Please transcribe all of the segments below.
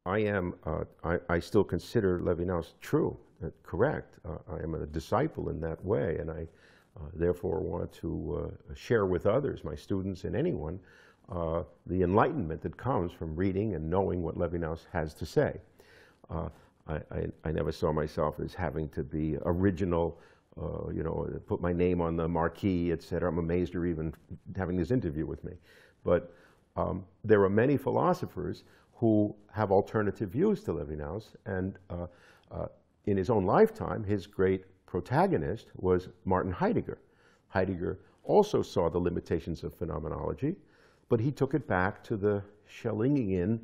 I still consider Levinas true, correct. I am a disciple in that way, and I therefore want to share with others, my students and anyone, the enlightenment that comes from reading and knowing what Levinas has to say. I never saw myself as having to be original, you know, put my name on the marquee, etc. I'm amazed you're even having this interview with me. But there are many philosophers who have alternative views to Levinas, and in his own lifetime, his great protagonist was Martin Heidegger. Heidegger also saw the limitations of phenomenology, but he took it back to the Schellingian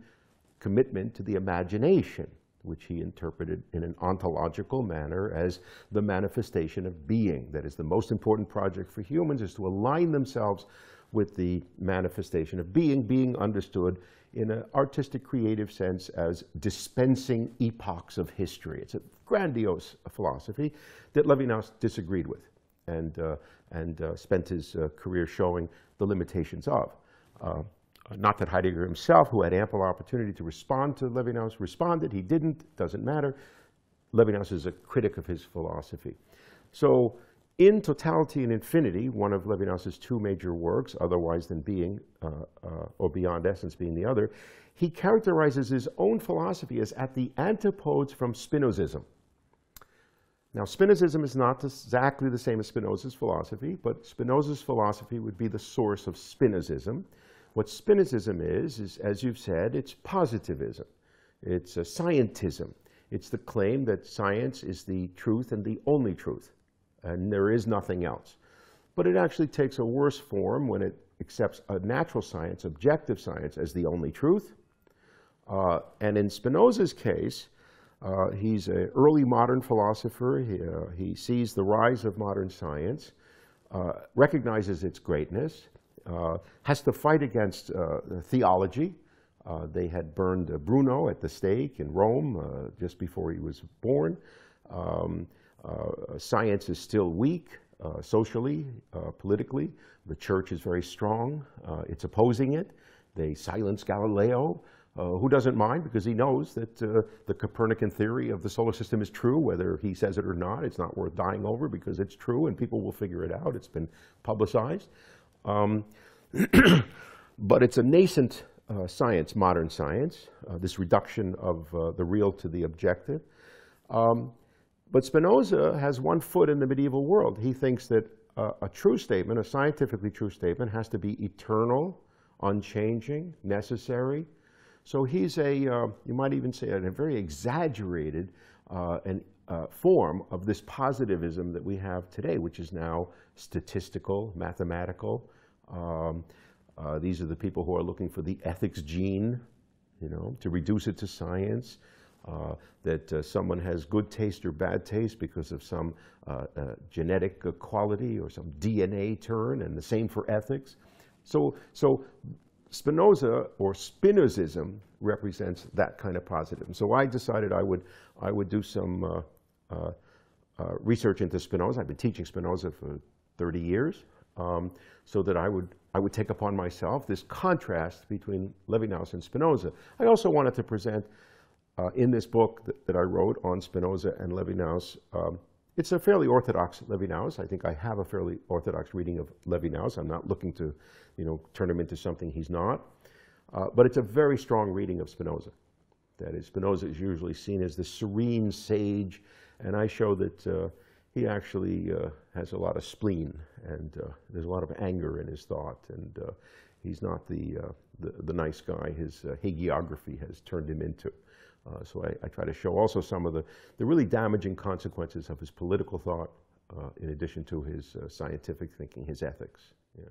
commitment to the imagination, which he interpreted in an ontological manner as the manifestation of being. That is, the most important project for humans is to align themselves with the manifestation of being understood in an artistic, creative sense as dispensing epochs of history. It's a grandiose philosophy that Levinas disagreed with and spent his career showing the limitations of. Not that Heidegger himself, who had ample opportunity to respond to Levinas, responded. He didn't, doesn't matter. Levinas is a critic of his philosophy. So in Totality and Infinity, one of Levinas's two major works, Otherwise Than Being, or Beyond Essence being the other, he characterizes his own philosophy as at the antipodes from Spinozism. Now, Spinozism is not exactly the same as Spinoza's philosophy, but Spinoza's philosophy would be the source of Spinozism. What Spinozism is, as you've said, it's positivism. It's a scientism. It's the claim that science is the truth and the only truth, and there is nothing else. But it actually takes a worse form when it accepts a natural science, objective science, as the only truth. And in Spinoza's case, he's an early modern philosopher. He sees the rise of modern science, recognizes its greatness, has to fight against theology. They had burned Bruno at the stake in Rome just before he was born. Science is still weak socially, politically. The church is very strong. It's opposing it. They silence Galileo, who doesn't mind because he knows that the Copernican theory of the solar system is true, whether he says it or not. It's not worth dying over because it's true and people will figure it out. It's been publicized. But it's a nascent science, modern science, this reduction of the real to the objective. But Spinoza has one foot in the medieval world. He thinks that a true statement, a scientifically true statement, has to be eternal, unchanging, necessary. So he's you might even say, a very exaggerated form of this positivism that we have today, which is now statistical, mathematical. These are the people who are looking for the ethics gene, you know, to reduce it to science, that someone has good taste or bad taste because of some genetic quality or some DNA turn, and the same for ethics. So Spinoza, or Spinozism, represents that kind of positivism. So I decided I would do some research into Spinoza. I've been teaching Spinoza for 30 years. So that I would take upon myself this contrast between Levinas and Spinoza. I also wanted to present in this book that I wrote on Spinoza and Levinas, it's a fairly orthodox Levinas. I think I have a fairly orthodox reading of Levinas. I'm not looking to, you know, turn him into something he's not. But it's a very strong reading of Spinoza. That is, Spinoza is usually seen as the serene sage, and I show that he actually has a lot of spleen, and there's a lot of anger in his thought, and he's not the nice guy his hagiography has turned him into. So I try to show also some of the really damaging consequences of his political thought, in addition to his scientific thinking, his ethics. Yeah.